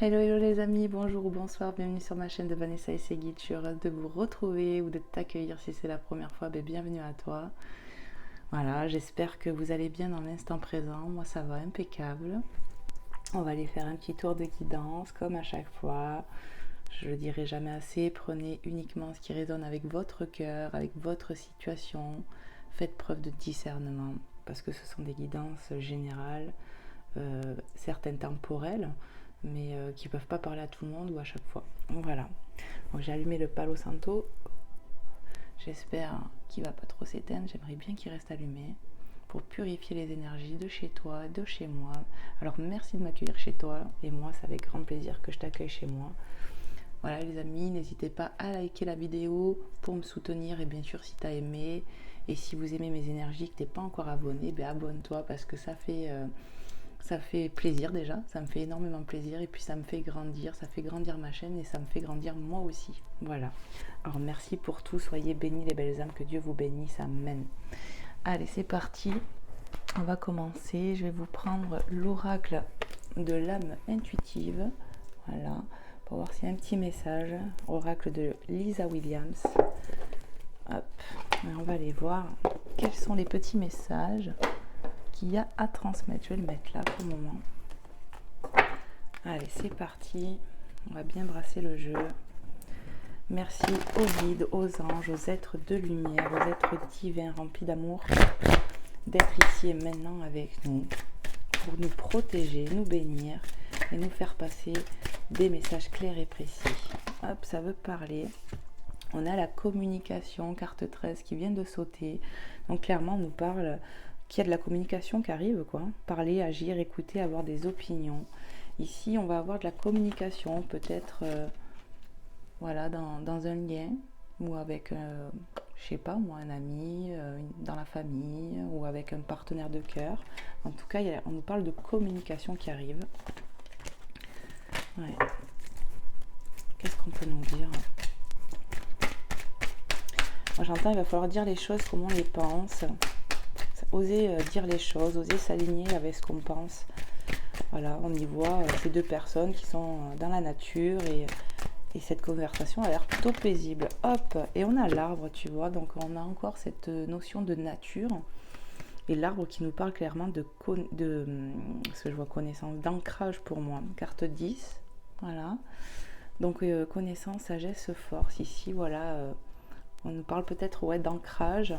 Hello hello les amis, bonjour ou bonsoir, bienvenue sur ma chaîne de Vanessa et ses guides. Je suis heureuse de vous retrouver ou de t'accueillir si c'est la première fois, bienvenue à toi. Voilà, j'espère que vous allez bien dans l'instant présent, moi ça va impeccable. On va aller faire un petit tour de guidance comme à chaque fois. Je le dirai jamais assez, prenez uniquement ce qui résonne avec votre cœur, avec votre situation. Faites preuve de discernement parce que ce sont des guidances générales, certaines temporelles, mais qui ne peuvent pas parler à tout le monde ou à chaque fois. Voilà. Donc j'ai allumé le Palo Santo. J'espère qu'il ne va pas trop s'éteindre. J'aimerais bien qu'il reste allumé pour purifier les énergies de chez toi, de chez moi. Alors merci de m'accueillir chez toi et moi c'est avec grand plaisir que je t'accueille chez moi. Voilà les amis, n'hésitez pas à liker la vidéo pour me soutenir et bien sûr si tu as aimé et si vous aimez mes énergies que tu n'es pas encore abonné, abonne-toi parce que ça fait plaisir déjà, ça me fait énormément plaisir et puis ça me fait grandir ma chaîne et ça me fait grandir moi aussi. Voilà. Alors merci pour tout, soyez bénis les belles âmes, que Dieu vous bénisse, amen. Allez, c'est parti. On va commencer. Je vais vous prendre l'oracle de l'âme intuitive. Voilà. Pour voir s'il y a un petit message. Oracle de Lisa Williams. Hop. Et on va aller voir quels sont les petits messages qu'il y a à transmettre. Je vais le mettre là pour le moment. Allez, c'est parti. On va bien brasser le jeu. Merci aux guides, aux anges, aux êtres de lumière, aux êtres divins remplis d'amour, d'être ici et maintenant avec nous, pour nous protéger, nous bénir et nous faire passer des messages clairs et précis. Hop, ça veut parler. On a la communication, carte 13 qui vient de sauter. Donc clairement, on nous parle qu'il y a de la communication qui arrive, quoi. Parler, agir, écouter, avoir des opinions. Ici, on va avoir de la communication, peut-être voilà, dans un lien ou avec, je sais pas moi, un ami, dans la famille ou avec un partenaire de cœur. En tout cas, on nous parle de communication qui arrive. Ouais. Qu'est-ce qu'on peut nous dire ? Moi j'entends, il va falloir dire les choses comme on les pense. Oser dire les choses, oser s'aligner avec ce qu'on pense. Voilà, on y voit ces deux personnes qui sont dans la nature et cette conversation a l'air plutôt paisible. Hop, et on a l'arbre, tu vois, donc on a encore cette notion de nature. Et l'arbre qui nous parle clairement de ce que je vois, connaissance, d'ancrage pour moi. Carte 10, voilà. Donc connaissance, sagesse, force. Ici, voilà, on nous parle peut-être d'ancrage.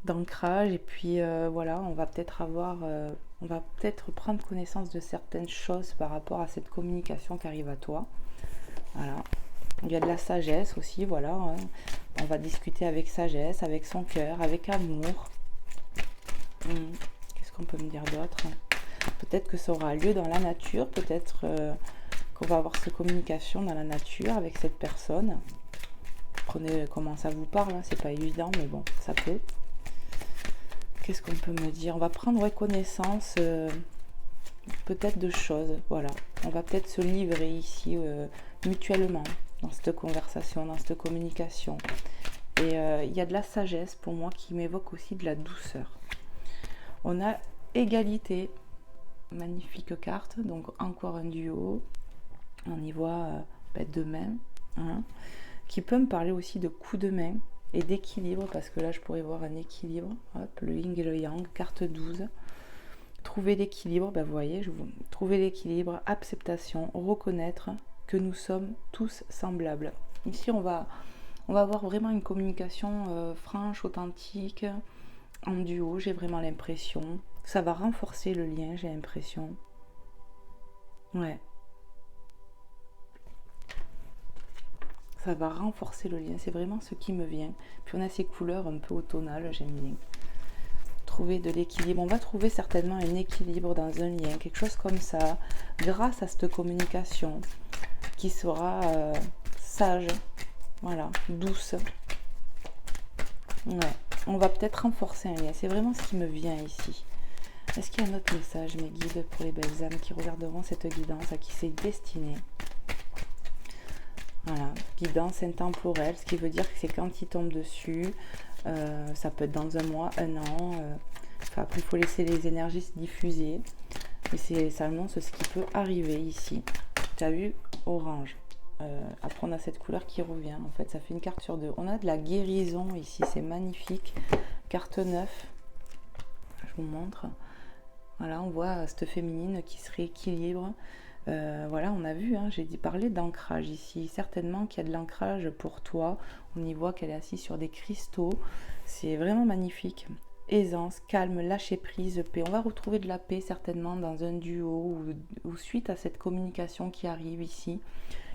Et puis voilà, on va peut-être prendre connaissance de certaines choses par rapport à cette communication qui arrive à toi. Voilà. Il y a de la sagesse aussi, voilà. Hein. On va discuter avec sagesse, avec son cœur, avec amour. Qu'est-ce qu'on peut me dire d'autre ? Peut-être que ça aura lieu dans la nature, peut-être qu'on va avoir cette communication dans la nature avec cette personne. Prenez comment ça vous parle, hein. C'est pas évident, mais bon, ça peut. Qu'est-ce qu'on peut me dire ? On va prendre connaissance peut-être de choses, voilà. On va peut-être se livrer ici mutuellement dans cette conversation, dans cette communication. Et il y a de la sagesse pour moi qui m'évoque aussi de la douceur. On a égalité, magnifique carte, donc encore un duo. On y voit deux mains, hein, qui peut me parler aussi de coups de main et d'équilibre, parce que là je pourrais voir un équilibre. Hop, le yin et le yang, carte 12. Trouver l'équilibre, vous voyez, trouver l'équilibre, acceptation, reconnaître que nous sommes tous semblables. Ici on va avoir vraiment une communication franche, authentique, en duo, j'ai vraiment l'impression. Ça va renforcer le lien, j'ai l'impression. Ouais. Ça va renforcer le lien, c'est vraiment ce qui me vient. Puis on a ces couleurs un peu automnales, j'aime bien. Trouver de l'équilibre, on va trouver certainement un équilibre dans un lien, quelque chose comme ça, grâce à cette communication qui sera sage, voilà, douce. Ouais, on va peut-être renforcer un lien, c'est vraiment ce qui me vient ici. Est-ce qu'il y a un autre message, mes guides, pour les belles âmes qui regarderont cette guidance, à qui c'est destiné ? Voilà, guidance intemporelle, ce qui veut dire que c'est quand il tombe dessus, ça peut être dans un mois, un an, après il faut laisser les énergies se diffuser. Et ça annonce ce qui peut arriver ici. Tu as vu, orange. Après, on a cette couleur qui revient. En fait, ça fait une carte sur deux. On a de la guérison ici, c'est magnifique. Carte 9. Je vous montre. Voilà, on voit cette féminine qui se rééquilibre. Voilà, on a vu, hein, j'ai dit parler d'ancrage ici. Certainement qu'il y a de l'ancrage pour toi. On y voit qu'elle est assise sur des cristaux. C'est vraiment magnifique. Aisance, calme, lâcher prise, paix. On va retrouver de la paix certainement dans un duo ou suite à cette communication qui arrive ici.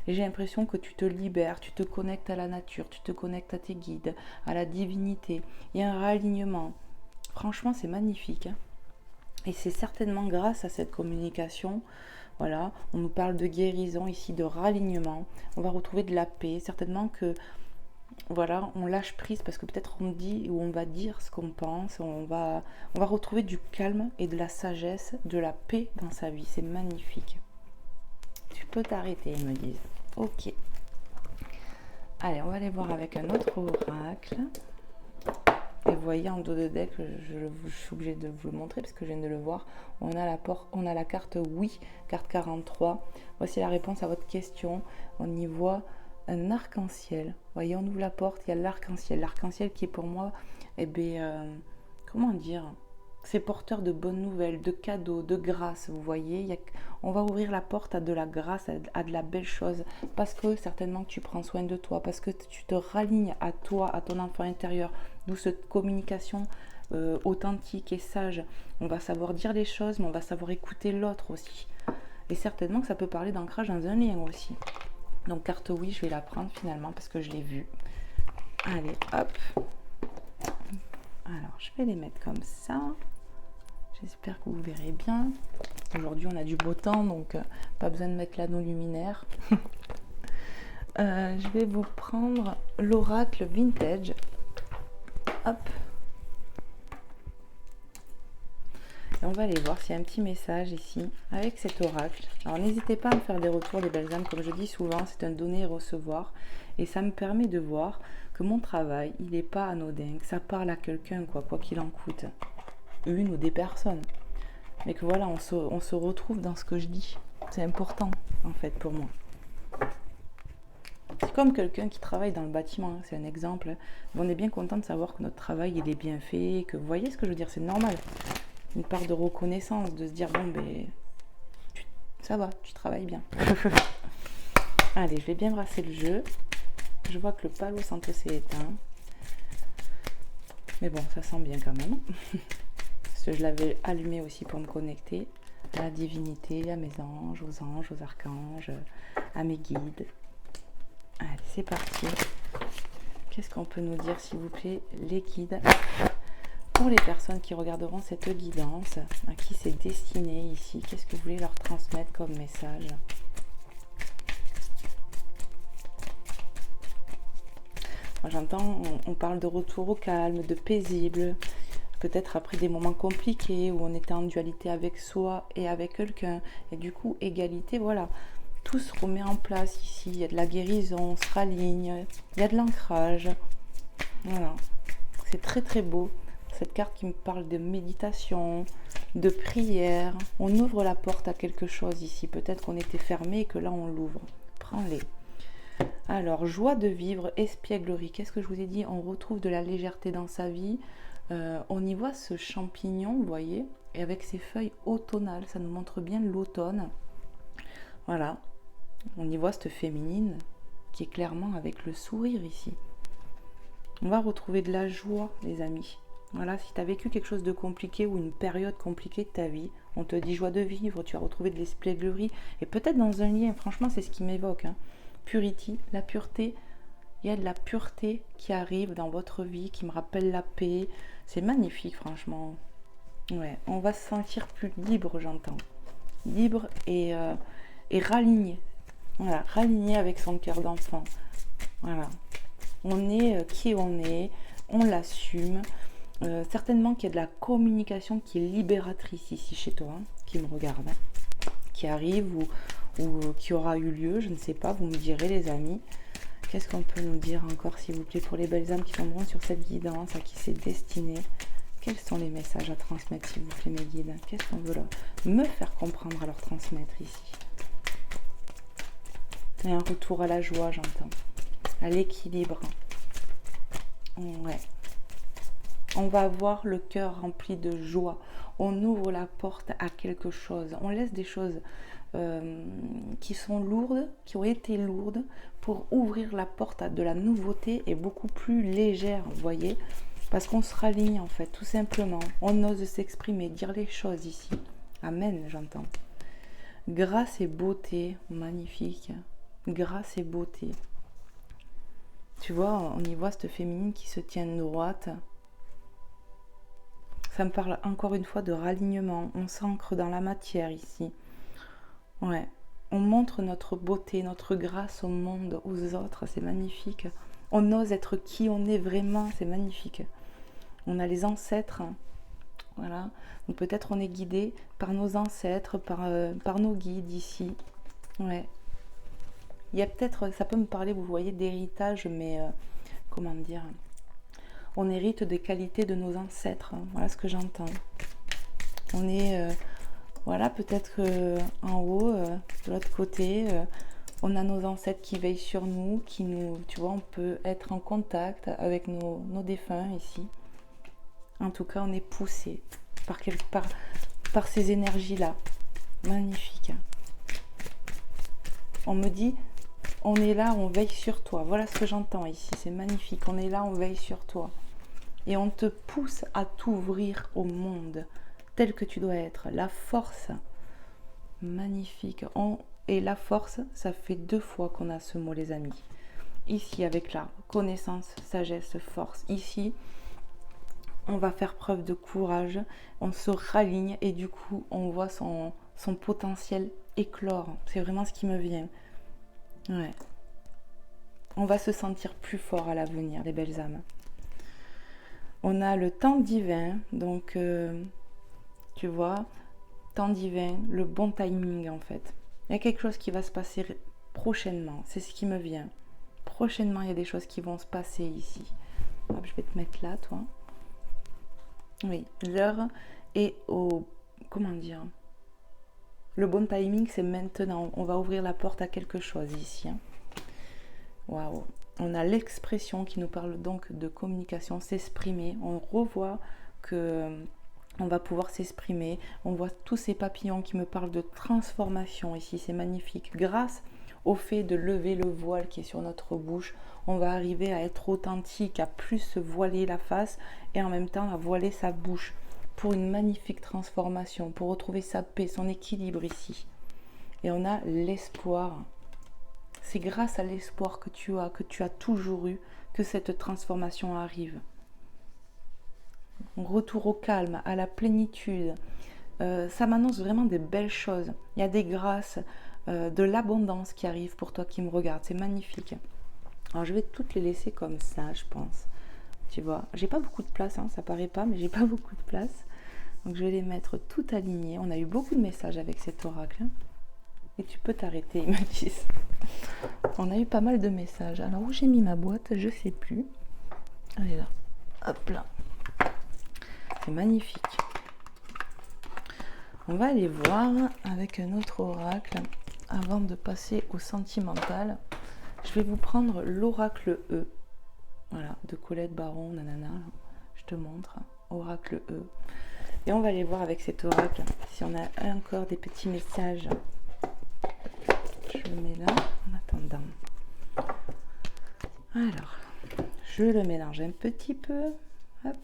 Et j'ai l'impression que tu te libères, tu te connectes à la nature, tu te connectes à tes guides, à la divinité. Il y a un réalignement. Franchement, c'est magnifique, hein. Et c'est certainement grâce à cette communication, voilà, on nous parle de guérison ici, de ralignement. On va retrouver de la paix. Certainement que, voilà, on lâche prise parce que peut-être on dit ou on va dire ce qu'on pense. On va retrouver du calme et de la sagesse, de la paix dans sa vie. C'est magnifique. Tu peux t'arrêter, ils me disent. Ok. Allez, on va aller voir avec un autre oracle. Et vous voyez en dos de deck, je suis obligée de vous le montrer parce que je viens de le voir. On a la carte oui, carte 43. Voici la réponse à votre question. On y voit un arc-en-ciel. Vous voyez, on ouvre la porte, il y a l'arc-en-ciel. L'arc-en-ciel qui est pour moi, eh bien, comment dire, c'est porteur de bonnes nouvelles, de cadeaux, de grâce. Vous voyez, on va ouvrir la porte à de la grâce, à de la belle chose. Parce que certainement que tu prends soin de toi, parce que tu te ralignes à toi, à ton enfant intérieur. D'où cette communication authentique et sage. On va savoir dire les choses, mais on va savoir écouter l'autre aussi. Et certainement que ça peut parler d'ancrage dans un lien aussi. Donc carte oui, je vais la prendre finalement parce que je l'ai vue. Allez, hop. Alors, je vais les mettre comme ça. J'espère que vous verrez bien. Aujourd'hui, on a du beau temps, donc pas besoin de mettre l'anneau luminaire. Je vais vous prendre l'oracle vintage. Hop. Et on va aller voir s'il y a un petit message ici avec cet oracle. Alors n'hésitez pas à me faire des retours, les belles âmes. Comme je dis souvent, c'est un donner et recevoir. Et ça me permet de voir que mon travail, il n'est pas anodin, que ça parle à quelqu'un, quoi qu'il en coûte. Une ou des personnes. Mais que voilà, on se retrouve dans ce que je dis. C'est important, en fait, pour moi. C'est comme quelqu'un qui travaille dans le bâtiment, c'est un exemple. Mais on est bien content de savoir que notre travail, il est bien fait, que vous voyez ce que je veux dire, c'est normal. Une part de reconnaissance, de se dire, bon, ben, ça va, tu travailles bien. Allez, je vais bien brasser le jeu. Je vois que le Palo Santo s'est éteint. Mais bon, ça sent bien quand même. Parce que je l'avais allumé aussi pour me connecter à la divinité, à mes anges, aux archanges, à mes guides. Allez, c'est parti. Qu'est-ce qu'on peut nous dire, s'il vous plaît, les guides, pour les personnes qui regarderont cette guidance, à qui c'est destiné ici? Qu'est-ce que vous voulez leur transmettre comme message? Moi, j'entends, on parle de retour au calme, de paisible, peut-être après des moments compliqués où on était en dualité avec soi et avec quelqu'un, et du coup, égalité, voilà. Tout se remet en place ici, il y a de la guérison, on se raligne, il y a de l'ancrage. Voilà, c'est très très beau. Cette carte qui me parle de méditation, de prière. On ouvre la porte à quelque chose ici. Peut-être qu'on était fermé et que là on l'ouvre. Prends-les. Alors, joie de vivre, espièglerie. Qu'est-ce que je vous ai dit? On retrouve de la légèreté dans sa vie. On y voit ce champignon, vous voyez, et avec ses feuilles automnales. Ça nous montre bien l'automne. Voilà. On y voit cette féminine qui est clairement avec le sourire ici. On va retrouver de la joie, les amis. Voilà, si tu as vécu quelque chose de compliqué ou une période compliquée de ta vie, on te dit joie de vivre, tu as retrouvé de l'espièglerie. Et peut-être dans un lien, franchement, c'est ce qui m'évoque. Hein. Purity, la pureté. Il y a de la pureté qui arrive dans votre vie, qui me rappelle la paix. C'est magnifique, franchement. Ouais, on va se sentir plus libre, j'entends. Libre et raligné. Voilà, raligné avec son cœur d'enfant. Voilà. On est qui on l'assume. Certainement qu'il y a de la communication qui est libératrice ici chez toi, hein, qui me regarde, hein, qui arrive ou qui aura eu lieu, je ne sais pas, vous me direz les amis. Qu'est-ce qu'on peut nous dire encore, s'il vous plaît, pour les belles âmes qui tomberont sur cette guidance, à qui c'est destiné? Quels sont les messages à transmettre, s'il vous plaît, mes guides? Qu'est-ce qu'on veut me faire comprendre à leur transmettre ici? Et un retour à la joie, j'entends. À l'équilibre. Ouais. On va avoir le cœur rempli de joie. On ouvre la porte à quelque chose. On laisse des choses qui sont lourdes, qui ont été lourdes, pour ouvrir la porte à de la nouveauté et beaucoup plus légère, vous voyez? Parce qu'on se raligne en fait, tout simplement. On ose s'exprimer, dire les choses ici. Amen, j'entends. Grâce et beauté, magnifique. Grâce et beauté. Tu vois, on y voit cette féminine qui se tient droite. Ça me parle encore une fois de ralignement. On s'ancre dans la matière ici. Ouais. On montre notre beauté, notre grâce au monde, aux autres. C'est magnifique. On ose être qui on est vraiment. C'est magnifique. On a les ancêtres. Voilà. Donc peut-être on est guidé par nos ancêtres, par nos guides ici. Ouais. Il y a peut-être, ça peut me parler, vous voyez, d'héritage, mais comment dire, on hérite des qualités de nos ancêtres. Voilà ce que j'entends. On est, voilà, peut-être en haut, de l'autre côté, on a nos ancêtres qui veillent sur nous, qui nous, tu vois, on peut être en contact avec nos défunts ici. En tout cas, on est poussé par ces énergies-là. Magnifique. On me dit, on est là, on veille sur toi. Voilà ce que j'entends ici. C'est magnifique. On est là, on veille sur toi. Et on te pousse à t'ouvrir au monde tel que tu dois être. La force. Magnifique. Et la force, ça fait 2 fois qu'on a ce mot, les amis. Ici, avec la connaissance, sagesse, force. Ici, on va faire preuve de courage. On se raligne et du coup, on voit son potentiel éclore. C'est vraiment ce qui me vient. Ouais. On va se sentir plus fort à l'avenir, les belles âmes. On a le temps divin, donc tu vois, temps divin, le bon timing en fait. Il y a quelque chose qui va se passer prochainement, c'est ce qui me vient. Prochainement, il y a des choses qui vont se passer ici. Hop, je vais te mettre là, toi. Oui, l'heure est au... Comment dire? Le bon timing, c'est maintenant. On va ouvrir la porte à quelque chose ici. Hein. Waouh! On a l'expression qui nous parle donc de communication, s'exprimer. On revoit que on va pouvoir s'exprimer. On voit tous ces papillons qui me parlent de transformation ici. C'est magnifique. Grâce au fait de lever le voile qui est sur notre bouche, on va arriver à être authentique, à plus se voiler la face et en même temps à voiler sa bouche pour une magnifique transformation, pour retrouver sa paix, son équilibre ici. Et on a l'espoir. C'est grâce à l'espoir que tu as toujours eu, que cette transformation arrive. Retour au calme, à la plénitude. Ça m'annonce vraiment des belles choses. Il y a des grâces, de l'abondance qui arrive pour toi qui me regarde. C'est magnifique. Alors je vais toutes les laisser comme ça, je pense. Tu vois, j'ai pas beaucoup de place, hein, ça paraît pas, mais j'ai pas beaucoup de place. Donc je vais les mettre tout alignées. On a eu beaucoup de messages avec cet oracle. Et tu peux t'arrêter, ils me disent. On a eu pas mal de messages. Alors où j'ai mis ma boîte, je sais plus. Elle est là. Hop là. C'est magnifique. On va aller voir avec un autre oracle avant de passer au sentimental. Je vais vous prendre l'oracle E. Voilà, de Colette Baron, nanana. Je te montre. Oracle E. Et on va aller voir avec cet oracle si on a encore des petits messages. Je le mets là en attendant. Alors, je le mélange un petit peu. Hop.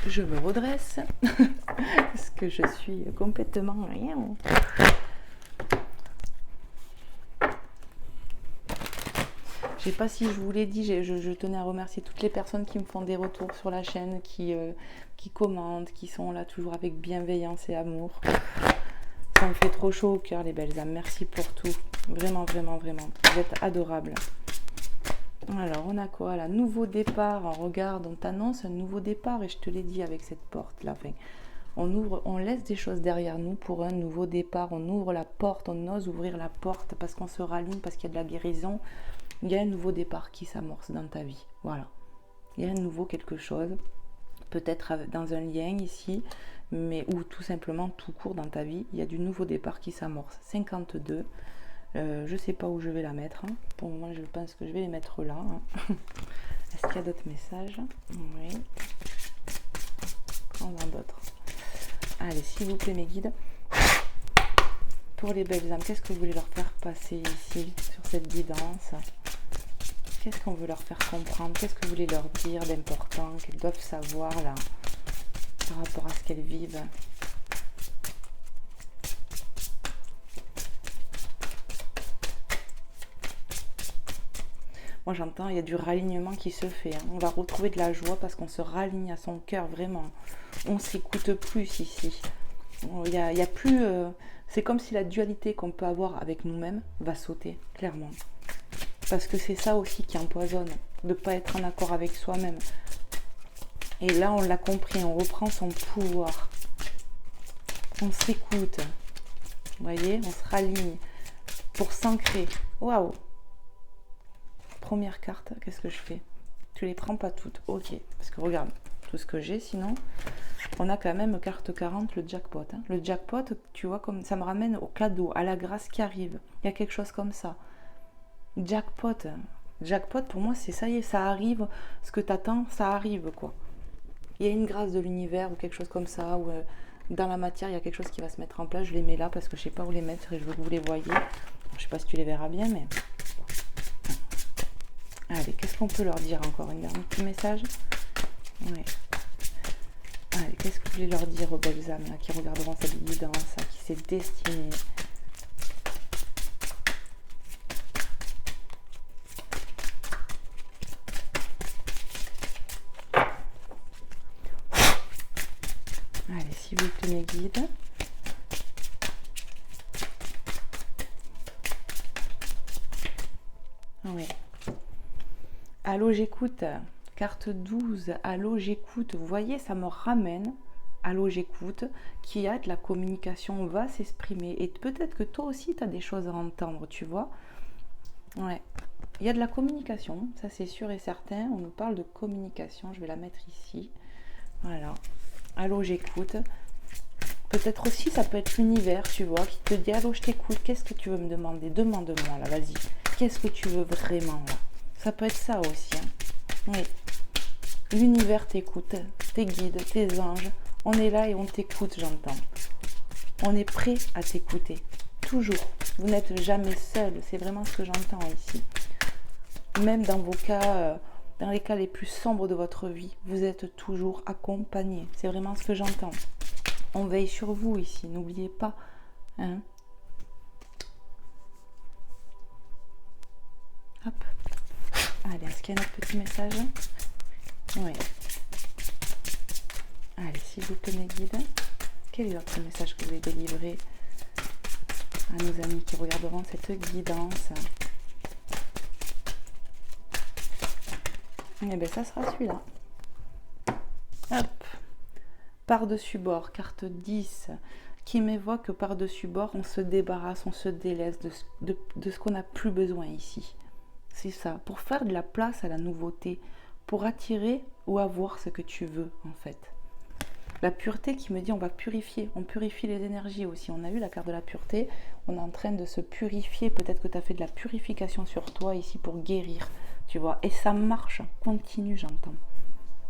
Je me redresse parce que je suis complètement rien. Je sais pas si je vous l'ai dit, je tenais à remercier toutes les personnes qui me font des retours sur la chaîne, qui commentent, qui sont là toujours avec bienveillance et amour. Ça me fait trop chaud au cœur, les belles âmes. Merci pour tout. Vraiment, vraiment, vraiment. Vous êtes adorables. Alors, on a quoi là? Nouveau départ. On regarde, on t'annonce un nouveau départ et je te l'ai dit avec cette porte là. Enfin, on laisse des choses derrière nous pour un nouveau départ. On ouvre la porte, on ose ouvrir la porte parce qu'on se raligne, parce qu'il y a de la guérison. Il y a un nouveau départ qui s'amorce dans ta vie. Voilà. Il y a un nouveau quelque chose, peut-être dans un lien ici, mais ou tout simplement tout court dans ta vie. Il y a du nouveau départ qui s'amorce. 52. Je sais pas où je vais la mettre. Hein. Pour le moment, je pense que je vais les mettre là. Hein. Est-ce qu'il y a d'autres messages? Oui. On en a d'autres. Allez, s'il vous plaît, mes guides. Pour les belles âmes, qu'est-ce que vous voulez leur faire passer ici, sur cette guidance? Qu'est-ce qu'on veut leur faire comprendre? Qu'est-ce que vous voulez leur dire d'important, qu'elles doivent savoir là, par rapport à ce qu'elles vivent? Moi j'entends, il y a du ralignement qui se fait. Hein. On va retrouver de la joie parce qu'on se raligne à son cœur, vraiment. On s'écoute plus ici. Il y a plus... c'est comme si la dualité qu'on peut avoir avec nous-mêmes va sauter, clairement. Parce que c'est ça aussi qui empoisonne, de ne pas être en accord avec soi-même. Et là, on l'a compris, on reprend son pouvoir. On s'écoute. Vous voyez, on se raligne pour s'ancrer. Waouh! Première carte, qu'est-ce que je fais? Tu les prends pas toutes. Ok, parce que regarde, tout ce que j'ai, sinon, on a quand même carte 40, le jackpot. Hein. Le jackpot, tu vois, comme ça me ramène au cadeau, à la grâce qui arrive. Il y a quelque chose comme ça. Jackpot. Jackpot, pour moi, c'est ça y est, ça arrive. Ce que tu attends, ça arrive, quoi. Il y a une grâce de l'univers ou quelque chose comme ça, ou dans la matière, il y a quelque chose qui va se mettre en place. Je les mets là parce que je sais pas où les mettre et je veux que vous les voyez. Je sais pas si tu les verras bien, mais... Allez, qu'est-ce qu'on peut leur dire encore? Un dernier petit message? Ouais. Allez, qu'est-ce que vous voulez leur dire aux belles âmes là, qui regarderont cette guidance, à qui c'est destiné? Allez, s'il vous plaît, mes guides. Oui. Allô, j'écoute. Carte 12. Allô, j'écoute. Vous voyez, ça me ramène. Allô, j'écoute. Qui a de la communication, va s'exprimer. Et peut-être que toi aussi, tu as des choses à entendre, tu vois. Ouais. Il y a de la communication, ça c'est sûr et certain. On nous parle de communication. Je vais la mettre ici. Voilà. Allô, j'écoute. Peut-être aussi, ça peut être l'univers, tu vois, qui te dit, allô, je t'écoute, qu'est-ce que tu veux me demander? Demande-moi, là, vas-y. Qu'est-ce que tu veux vraiment, là? Ça peut être ça aussi, hein. Oui. L'univers t'écoute, tes guides, tes anges. On est là et on t'écoute, j'entends. On est prêt à t'écouter. Toujours. Vous n'êtes jamais seul. C'est vraiment ce que j'entends ici. Même dans vos cas, dans les cas les plus sombres de votre vie, vous êtes toujours accompagné. C'est vraiment ce que j'entends. On veille sur vous ici, n'oubliez pas. Hein. Hop. Allez, est-ce qu'il y a un autre petit message? Oui. Allez, s'il vous plaît, mes guides. Quel est votre message que vous voulez délivrer à nos amis qui regarderont cette guidance? Eh bien, ça sera celui-là. Hop. Par-dessus bord, carte 10, qui m'évoque que par-dessus bord, on se débarrasse, on se délaisse de ce qu'on n'a plus besoin ici. C'est ça, pour faire de la place à la nouveauté, pour attirer ou avoir ce que tu veux, en fait. La pureté qui me dit on va purifier, on purifie les énergies aussi. On a eu la carte de la pureté, on est en train de se purifier. Peut-être que tu as fait de la purification sur toi ici pour guérir, tu vois. Et ça marche, continue, j'entends.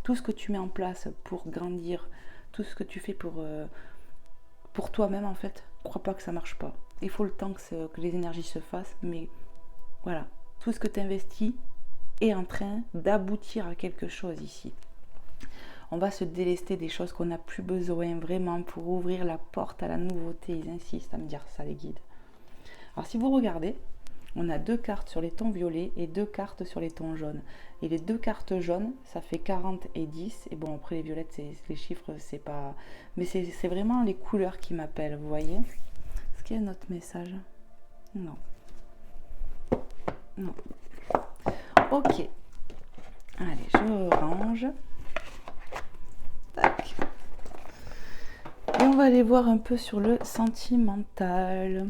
Tout ce que tu mets en place pour grandir, tout ce que tu fais pour toi-même, en fait, crois pas que ça marche pas. Il faut le temps que les énergies se fassent, mais voilà, tout ce que tu investis est en train d'aboutir à quelque chose ici. On va se délester des choses qu'on n'a plus besoin vraiment pour ouvrir la porte à la nouveauté. Ils insistent à me dire ça, les guides. Alors si vous regardez, on a 2 cartes sur les tons violets et 2 cartes sur les tons jaunes. Et les 2 cartes jaunes, ça fait 40 et 10. Et bon, après les violettes, les chiffres, c'est pas... Mais c'est vraiment les couleurs qui m'appellent, vous voyez? Est-ce qu'il y a un autre message? Non. Non. Ok. Allez, je range. Tac. Et on va aller voir un peu sur le sentimental.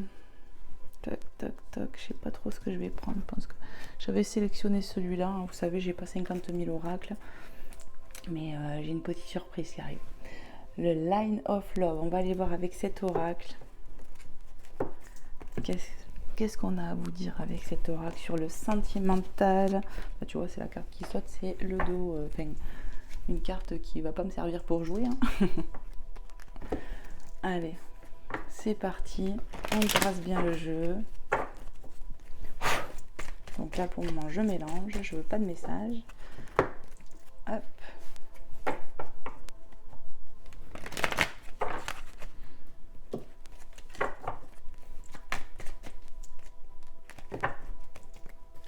Toc, toc, toc. Je sais pas trop ce que je vais prendre. Je pense que j'avais sélectionné celui-là. Vous savez, j'ai pas 50 000 oracles. Mais j'ai une petite surprise qui arrive. Le Line of Love, on va aller voir avec cet oracle. Qu'est-ce qu'on a à vous dire avec cet oracle sur le sentimental? Bah, tu vois, c'est la carte qui saute, c'est le dos. Une carte qui va pas me servir pour jouer. Hein. Allez, c'est parti. On brasse bien le jeu. Donc là, pour le moment, je mélange. Je veux pas de message. Hop.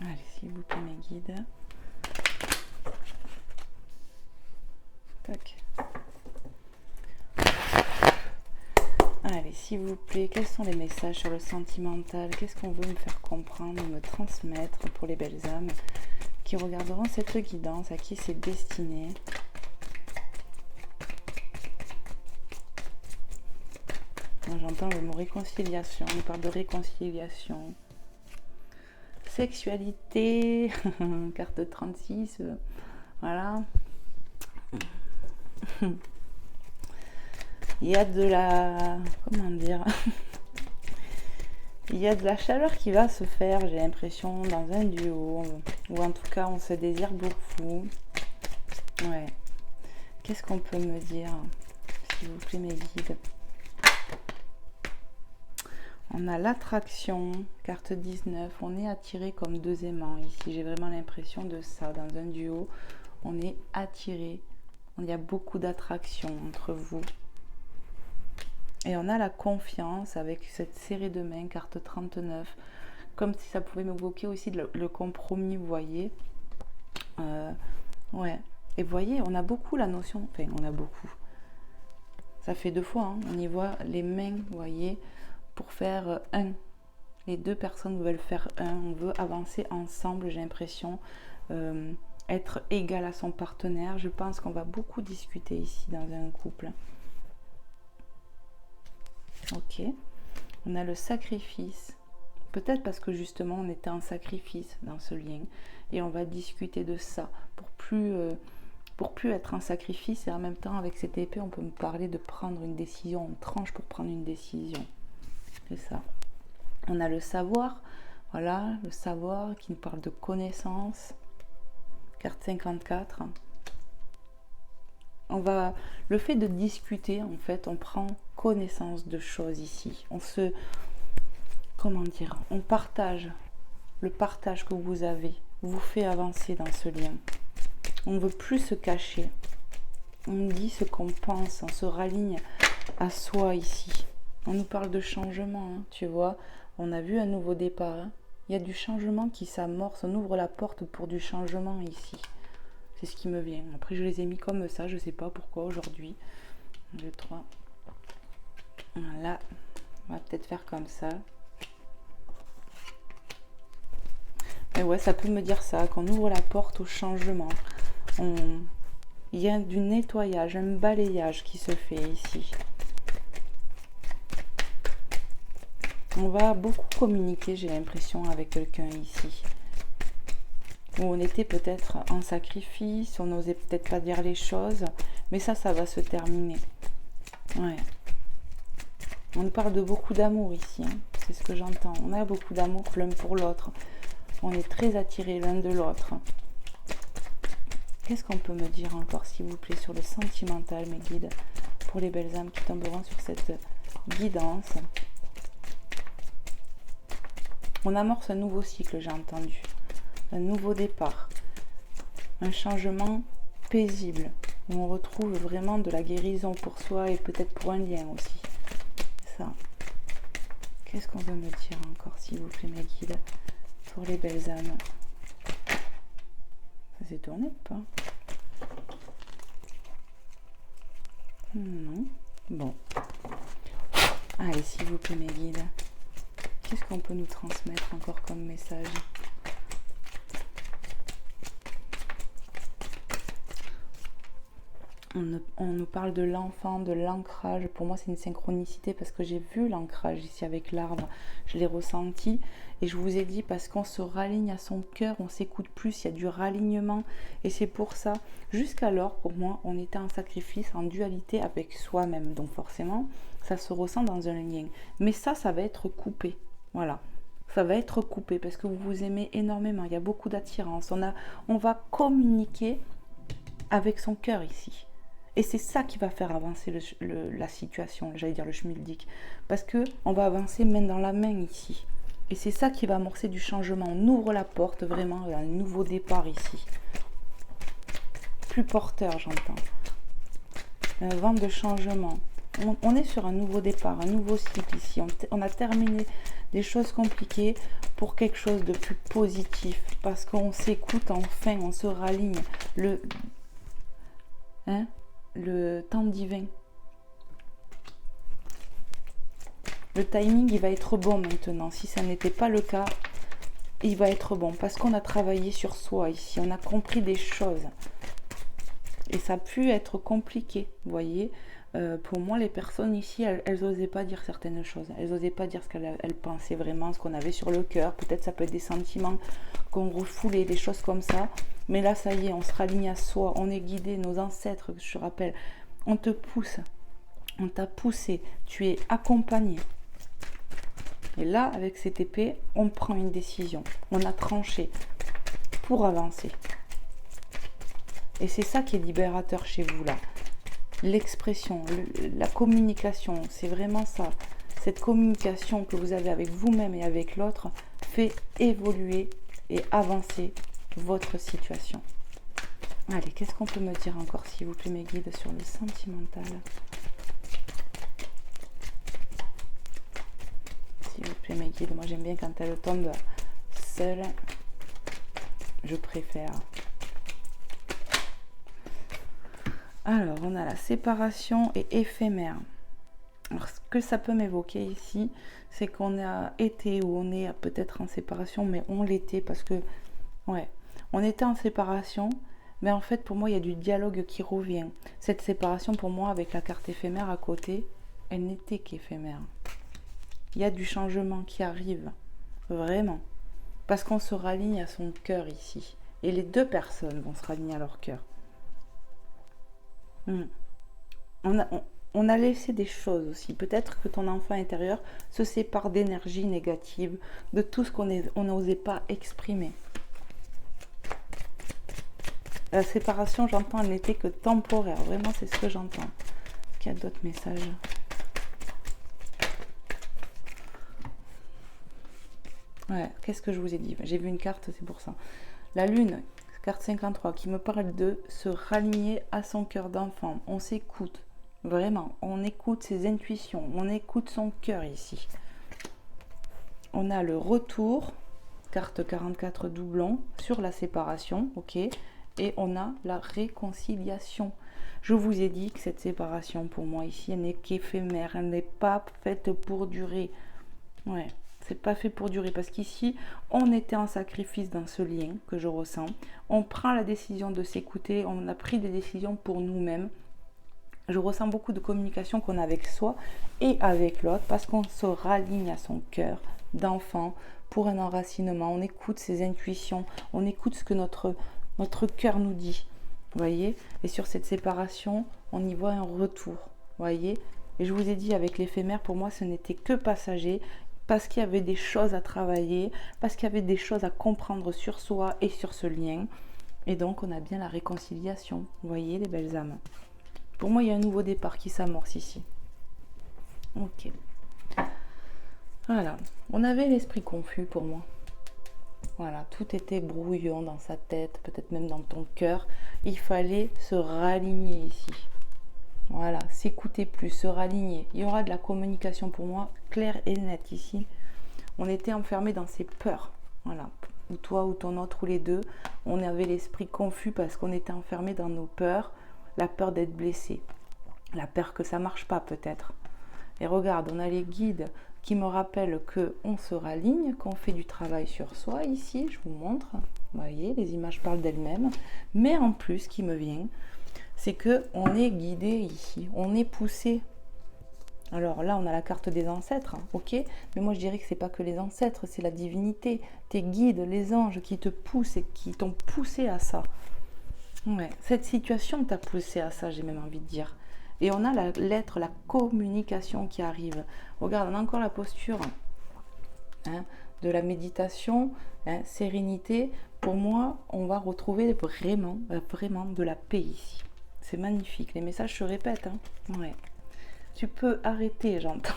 Allez, s'il vous plaît, mes guides. Tac. Allez, s'il vous plaît, quels sont les messages sur le sentimental? Qu'est-ce qu'on veut me faire comprendre, me transmettre pour les belles âmes qui regarderont cette guidance, à qui c'est destiné? J'entends le mot réconciliation, on parle de réconciliation. Sexualité, carte 36, voilà. Il y a de la... comment dire? Il y a de la chaleur qui va se faire, j'ai l'impression, dans un duo. Ou en tout cas, on se désire beaucoup. Ouais. Qu'est-ce qu'on peut me dire? S'il vous plaît, mes guides. On a l'attraction, carte 19. On est attiré comme deux aimants ici. J'ai vraiment l'impression de ça. Dans un duo, on est attiré. Il y a beaucoup d'attraction entre vous. Et on a la confiance avec cette série de mains, carte 39. Comme si ça pouvait m'évoquer aussi le compromis, vous voyez. Ouais. Et vous voyez, on a beaucoup la notion... Enfin, on a beaucoup. Ça fait deux fois, hein. On y voit les mains, vous voyez, pour faire un. Les deux personnes veulent faire un. On veut avancer ensemble, j'ai l'impression. Être égal à son partenaire. Je pense qu'on va beaucoup discuter ici dans un couple. Ok. On a le sacrifice. Peut-être parce que justement on était en sacrifice dans ce lien. Et on va discuter de ça pour plus être en sacrifice. Et en même temps, avec cette épée, on peut me parler de prendre une décision. On tranche pour prendre une décision. C'est ça. On a le savoir. Voilà, le savoir qui nous parle de connaissance. Carte 54. Le fait de discuter, en fait, on prend connaissance de choses ici. Comment dire, on partage. Le partage que vous avez vous fait avancer dans ce lien. On ne veut plus se cacher. On dit ce qu'on pense, on se raligne à soi ici. On nous parle de changement, hein, tu vois. On a vu un nouveau départ. Hein. Il y a du changement qui s'amorce. On ouvre la porte pour du changement ici. C'est ce qui me vient. Après, je les ai mis comme ça. Je ne sais pas pourquoi aujourd'hui. 1, 2, 3. Voilà. On va peut-être faire comme ça. Mais ouais, ça peut me dire ça. Qu'on ouvre la porte au changement. Il y a du nettoyage, un balayage qui se fait ici. On va beaucoup communiquer, j'ai l'impression, avec quelqu'un ici. Où on était peut-être en sacrifice, on n'osait peut-être pas dire les choses, mais ça va se terminer. Ouais. On nous parle de beaucoup d'amour ici, hein. C'est ce que j'entends. On a beaucoup d'amour l'un pour l'autre. On est très attirés l'un de l'autre. Qu'est-ce qu'on peut me dire encore, s'il vous plaît, sur le sentimental, mes guides, pour les belles âmes qui tomberont sur cette guidance? On amorce un nouveau cycle, j'ai entendu. Un nouveau départ. Un changement paisible. Où on retrouve vraiment de la guérison pour soi et peut-être pour un lien aussi. Ça. Qu'est-ce qu'on veut me dire encore, s'il vous plaît, mes guides, pour les belles âmes? Ça s'est tourné ou pas? Non. Bon. Allez, s'il vous plaît, mes guides. Qu'est-ce qu'on peut nous transmettre encore comme message? On me on nous parle de l'enfant, de l'ancrage. Pour moi, c'est une synchronicité parce que j'ai vu l'ancrage ici avec l'arbre. Je l'ai ressenti et je vous ai dit parce qu'on se raligne à son cœur, on s'écoute plus, il y a du ralignement. Et c'est pour ça, jusqu'alors, pour moi, on était en sacrifice, en dualité avec soi-même. Donc forcément, ça se ressent dans un lien. Mais ça va être coupé. Voilà. Ça va être coupé parce que vous vous aimez énormément. Il y a beaucoup d'attirance. On va communiquer avec son cœur ici. Et c'est ça qui va faire avancer la situation, j'allais dire le schmilblick. Parce qu'on va avancer main dans la main ici. Et c'est ça qui va amorcer du changement. On ouvre la porte vraiment à un nouveau départ ici. Plus porteur, j'entends. Un vent de changement. On est sur un nouveau départ, un nouveau cycle ici. On a terminé des choses compliquées pour quelque chose de plus positif. Parce qu'on s'écoute enfin, on se raligne. Le temps divin. Le timing, il va être bon maintenant. Si ça n'était pas le cas, il va être bon. Parce qu'on a travaillé sur soi ici. On a compris des choses. Et ça a pu être compliqué, vous voyez. Pour moi, les personnes ici, elles n'osaient pas dire certaines choses. Elles n'osaient pas dire ce qu'elles pensaient vraiment, ce qu'on avait sur le cœur. Peut-être ça peut être des sentiments qu'on refoulait, des choses comme ça. Mais là, ça y est, on se raligne à soi. On est guidé, nos ancêtres, je te rappelle. On te pousse. On t'a poussé. Tu es accompagné. Et là, avec cette épée, on prend une décision. On a tranché pour avancer. Et c'est ça qui est libérateur chez vous, là. L'expression, la communication, c'est vraiment ça. Cette communication que vous avez avec vous-même et avec l'autre fait évoluer et avancer votre situation. Allez, qu'est-ce qu'on peut me dire encore, s'il vous plaît, mes guides, sur le sentimental? S'il vous plaît, mes guides, moi j'aime bien quand elle tombe seule. Je préfère. Alors, on a la séparation et éphémère. Alors, ce que ça peut m'évoquer ici, c'est qu'on a été ou on est peut-être en séparation, mais on l'était parce que, ouais, on était en séparation, mais en fait, pour moi, il y a du dialogue qui revient. Cette séparation, pour moi, avec la carte éphémère à côté, elle n'était qu'éphémère. Il y a du changement qui arrive, vraiment, parce qu'on se raligne à son cœur ici. Et les deux personnes vont se raligner à leur cœur. On a laissé des choses aussi. Peut-être que ton enfant intérieur se sépare d'énergie négative, de tout ce qu'on n'osait pas exprimer. La séparation, j'entends, elle n'était que temporaire. Vraiment, c'est ce que j'entends. Qu'il y a d'autres messages. Ouais, qu'est-ce que je vous ai dit? J'ai vu une carte, c'est pour ça. La lune, carte 53, qui me parle de se raligner à son cœur d'enfant. On s'écoute, vraiment. On écoute ses intuitions. On écoute son cœur ici. On a le retour, carte 44 doublon, sur la séparation, ok. Et on a la réconciliation. Je vous ai dit que cette séparation, pour moi, ici, elle n'est qu'éphémère. Elle n'est pas faite pour durer. Ouais. C'est pas fait pour durer parce qu'ici, on était en sacrifice dans ce lien que je ressens. On prend la décision de s'écouter, on a pris des décisions pour nous-mêmes. Je ressens beaucoup de communication qu'on a avec soi et avec l'autre parce qu'on se raligne à son cœur d'enfant pour un enracinement. On écoute ses intuitions, on écoute ce que notre cœur nous dit. Vous voyez? Et sur cette séparation, on y voit un retour. Vous voyez? Et je vous ai dit, avec l'éphémère, pour moi, ce n'était que passager. Parce qu'il y avait des choses à travailler, parce qu'il y avait des choses à comprendre sur soi et sur ce lien. Et donc, on a bien la réconciliation. Vous voyez, les belles âmes. Pour moi, il y a un nouveau départ qui s'amorce ici. Ok. Voilà. On avait l'esprit confus pour moi. Voilà. Tout était brouillon dans sa tête, peut-être même dans ton cœur. Il fallait se raligner ici. Voilà, s'écouter plus, se raligner. Il y aura de la communication pour moi, claire et nette ici. On était enfermés dans ces peurs. Voilà, ou toi ou ton autre ou les deux. On avait l'esprit confus parce qu'on était enfermés dans nos peurs. La peur d'être blessé. La peur que ça marche pas peut-être. Et regarde, on a les guides qui me rappellent qu'on se raligne, qu'on fait du travail sur soi ici. Je vous montre. Vous voyez, les images parlent d'elles-mêmes. Mais en plus, ce qui me vient, c'est que on est guidé ici, on est poussé. Alors là, on a la carte des ancêtres, hein, ok, mais moi je dirais que c'est pas que les ancêtres, c'est la divinité, tes guides, les anges qui te poussent et qui t'ont poussé à ça. Ouais, cette situation t'a poussé à ça, j'ai même envie de dire. Et on a la lettre, la communication qui arrive. Regarde, on a encore la posture, hein, de la méditation, hein, sérénité. Pour moi, on va retrouver vraiment, vraiment de la paix ici. C'est magnifique, les messages se répètent, hein. Ouais. Tu peux arrêter, j'entends.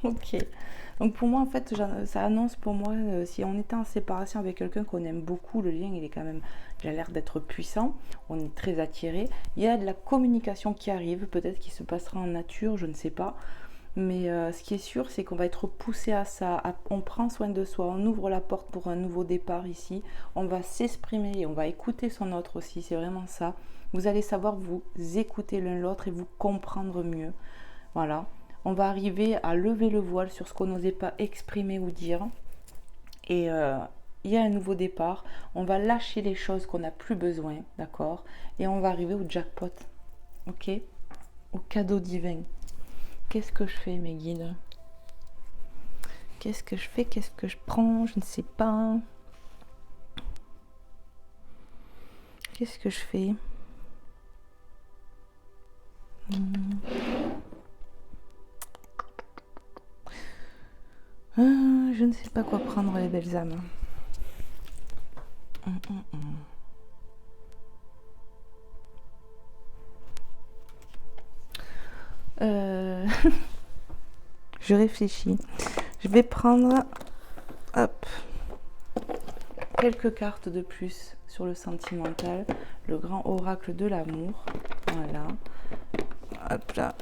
Ok. Donc pour moi, en fait, ça annonce pour moi, si on était en séparation avec quelqu'un qu'on aime beaucoup, le lien, il est quand même, il a l'air d'être puissant, on est très attiré. Il y a de la communication qui arrive, peut-être qu'il se passera en nature, je ne sais pas. Mais ce qui est sûr, c'est qu'on va être poussé à ça. On prend soin de soi, on ouvre la porte pour un nouveau départ ici. On va s'exprimer et on va écouter son autre aussi, c'est vraiment ça. Vous allez savoir vous écouter l'un l'autre et vous comprendre mieux. Voilà. On va arriver à lever le voile sur ce qu'on n'osait pas exprimer ou dire. Et il y a un nouveau départ. On va lâcher les choses qu'on n'a plus besoin, d'accord? Et on va arriver au jackpot, ok? Au cadeau divin. Qu'est-ce que je fais, mes guides? Qu'est-ce que je fais? Qu'est-ce que je prends? Je ne sais pas. Qu'est-ce que je fais? Je ne sais pas quoi prendre, les belles âmes. Je réfléchis. Je vais prendre, hop, quelques cartes de plus sur le sentimental, le grand oracle de l'amour. Voilà. Hop là.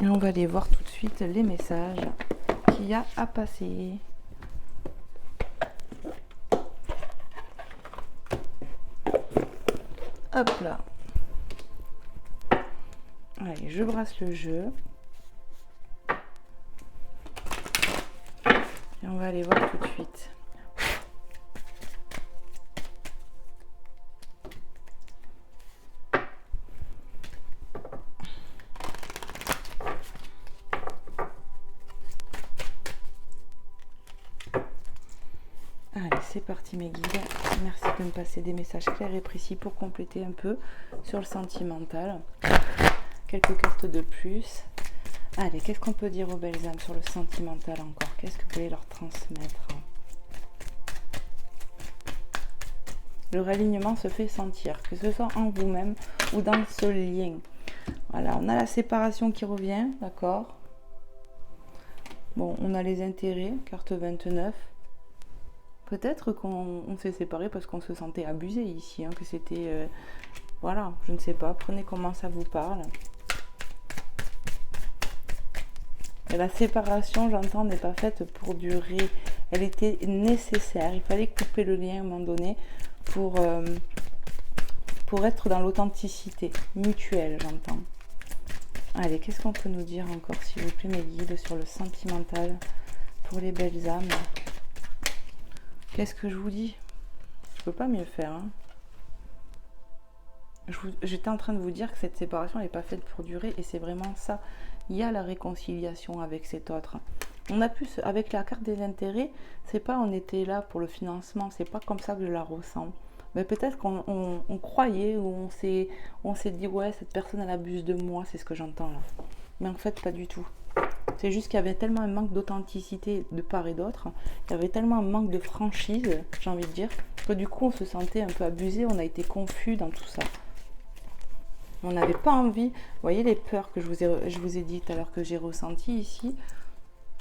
Et on va aller voir tout de suite les messages qu'il y a à passer. Hop là. Allez, je brasse le jeu. Et on va aller voir tout de suite. Allez, c'est parti mes guides. Merci de me passer des messages clairs et précis pour compléter un peu sur le sentimental. Quelques cartes de plus. Allez, qu'est-ce qu'on peut dire aux belles âmes sur le sentimental encore? Qu'est-ce que vous voulez leur transmettre? Le réalignement se fait sentir, que ce soit en vous-même ou dans ce lien. Voilà, on a la séparation qui revient, d'accord? Bon, on a les intérêts, carte 29. Peut-être qu'on s'est séparés parce qu'on se sentait abusé ici, hein, que c'était... voilà, je ne sais pas, prenez comment ça vous parle. Et la séparation, j'entends, n'est pas faite pour durer. Elle était nécessaire. Il fallait couper le lien à un moment donné pour être dans l'authenticité mutuelle, j'entends. Allez, qu'est-ce qu'on peut nous dire encore, s'il vous plaît, mes guides, sur le sentimental pour les belles âmes? Qu'est-ce que je vous dis? Je peux pas mieux faire, hein. J'étais en train de vous dire que cette séparation n'est pas faite pour durer et c'est vraiment ça. Il y a la réconciliation avec cet autre. On a pu, avec la carte des intérêts, c'est pas on était là pour le financement, c'est pas comme ça que je la ressens. Mais peut-être qu'on croyait ou on s'est dit ouais, cette personne elle abuse de moi, c'est ce que j'entends là. Mais en fait pas du tout. C'est juste qu'il y avait tellement un manque d'authenticité de part et d'autre, il y avait tellement un manque de franchise, j'ai envie de dire, que du coup on se sentait un peu abusé, on a été confus dans tout ça. On n'avait pas envie, vous voyez les peurs que je vous ai dit tout à l'heure que j'ai ressenti ici,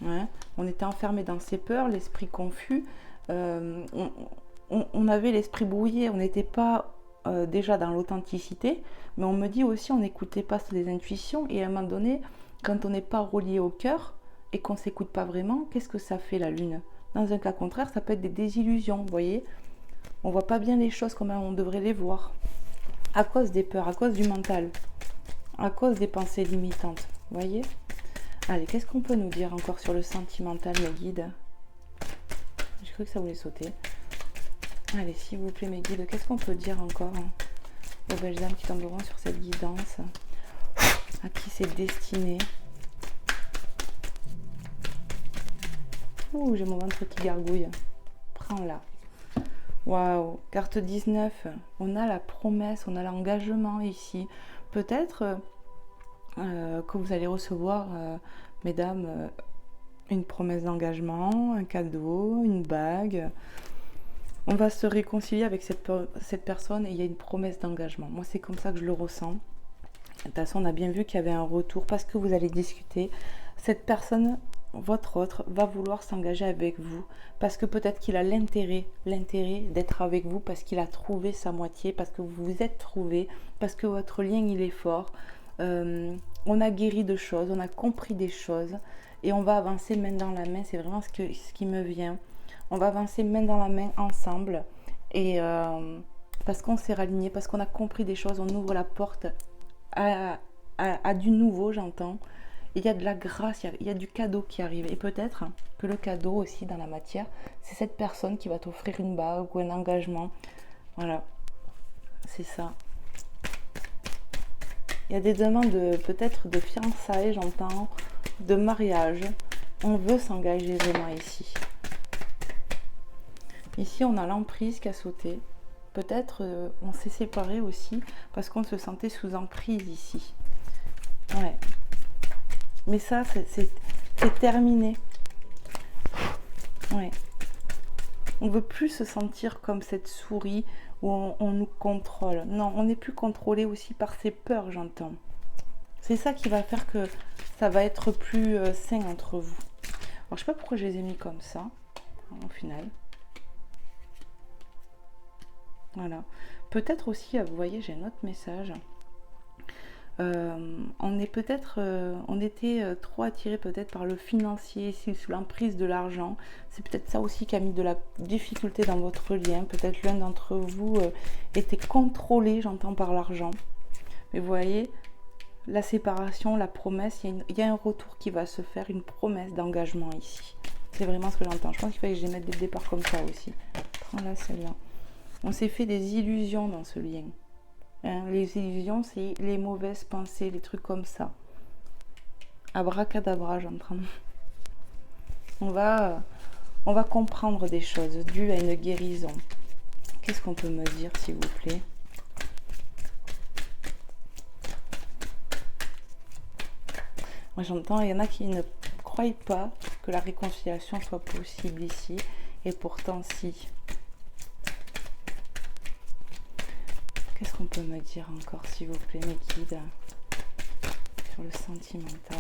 ouais, on était enfermé dans ces peurs, l'esprit confus, on avait l'esprit brouillé, on n'était pas déjà dans l'authenticité, mais on me dit aussi on n'écoutait pas les intuitions et à un moment donné, quand on n'est pas relié au cœur et qu'on ne s'écoute pas vraiment, qu'est-ce que ça fait la lune? Dans un cas contraire, ça peut être des désillusions, vous voyez, on voit pas bien les choses comme on devrait les voir. À cause des peurs, à cause du mental, à cause des pensées limitantes, vous voyez? Allez, qu'est-ce qu'on peut nous dire encore sur le sentimental, mes guides? J'ai cru que ça voulait sauter. Allez, s'il vous plaît, mes guides, qu'est-ce qu'on peut dire encore, hein, aux belles âmes qui tomberont sur cette guidance, à qui c'est destiné. Ouh, j'ai mon ventre qui gargouille. Prends-la. Waouh, carte 19. On a la promesse, on a l'engagement ici. Peut-être que vous allez recevoir, mesdames, une promesse d'engagement, un cadeau, une bague. On va se réconcilier avec cette personne et il y a une promesse d'engagement. Moi, c'est comme ça que je le ressens. De toute façon, on a bien vu qu'il y avait un retour parce que vous allez discuter. Cette personne, votre autre, va vouloir s'engager avec vous parce que peut-être qu'il a l'intérêt d'être avec vous parce qu'il a trouvé sa moitié, parce que vous vous êtes trouvé, parce que votre lien, il est fort. On a guéri de choses, on a compris des choses et on va avancer main dans la main. C'est vraiment ce qui me vient. On va avancer main dans la main ensemble et parce qu'on s'est raligné, parce qu'on a compris des choses, on ouvre la porte à du nouveau, j'entends. Il y a de la grâce, il y a du cadeau qui arrive. Et peut-être que le cadeau aussi dans la matière, c'est cette personne qui va t'offrir une bague ou un engagement. Voilà, c'est ça. Il y a des demandes peut-être de fiançailles, j'entends, de mariage. On veut s'engager vraiment ici. Ici, on a l'emprise qui a sauté. Peut-être on s'est séparés aussi parce qu'on se sentait sous emprise ici. Ouais. Mais ça, c'est terminé. Ouais. On ne veut plus se sentir comme cette souris où on nous contrôle. Non, on n'est plus contrôlé aussi par ses peurs, j'entends. C'est ça qui va faire que ça va être plus sain entre vous. Alors, je ne sais pas pourquoi je les ai mis comme ça, au final. Voilà. Peut-être aussi, vous voyez, j'ai un autre message. On était trop attiré peut-être par le financier, sous l'emprise de l'argent. C'est peut-être ça aussi qui a mis de la difficulté dans votre lien. Peut-être l'un d'entre vous était contrôlé, j'entends, par l'argent. Mais vous voyez, la séparation, la promesse, il y a un retour qui va se faire, une promesse d'engagement ici. C'est vraiment ce que j'entends. Je pense qu'il fallait que je les mette dès le départ comme ça aussi. Prends-la celle-là. On s'est fait des illusions dans ce lien. Les illusions, c'est les mauvaises pensées, les trucs comme ça. Abracadabra, j'entends. On va comprendre des choses dues à une guérison. Qu'est-ce qu'on peut me dire, s'il vous plaît? Moi, j'entends, il y en a qui ne croient pas que la réconciliation soit possible ici. Et pourtant, si. Qu'est-ce qu'on peut me dire encore, s'il vous plaît, mes guides, sur le sentimental?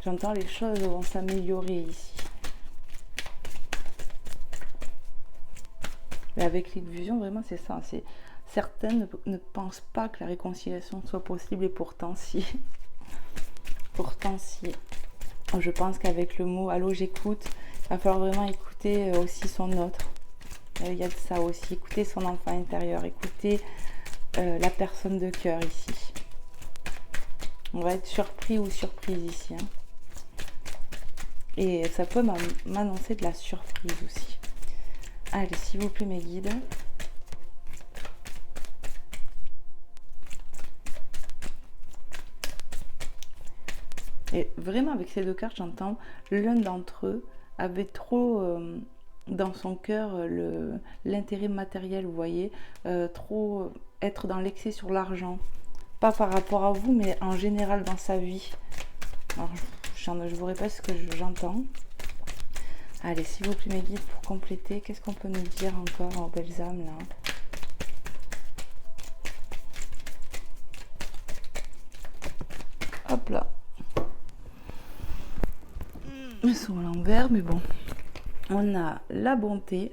J'entends les choses vont s'améliorer ici. Mais avec l'illusion, vraiment, c'est ça. Certaines ne pensent pas que la réconciliation soit possible et pourtant, si. Pourtant, si. Je pense qu'avec le mot « allô, j'écoute », il va falloir vraiment écouter aussi son autre. Il y a de ça aussi. Écouter son enfant intérieur. Écouter la personne de cœur ici. On va être surpris ou surprise ici. Hein. Et ça peut m'annoncer de la surprise aussi. Allez, s'il vous plaît, mes guides. Et vraiment, avec ces deux cartes, j'entends l'un d'entre eux avait trop dans son cœur l'intérêt matériel, vous voyez, trop être dans l'excès sur l'argent. Pas par rapport à vous, mais en général dans sa vie. Alors, je vous répète ce que j'entends. Allez, s'il vous plaît, mes guides, pour compléter, qu'est-ce qu'on peut nous dire encore, en belles âmes, là? Hop là. Ils sont à l'envers, mais bon. On a la bonté.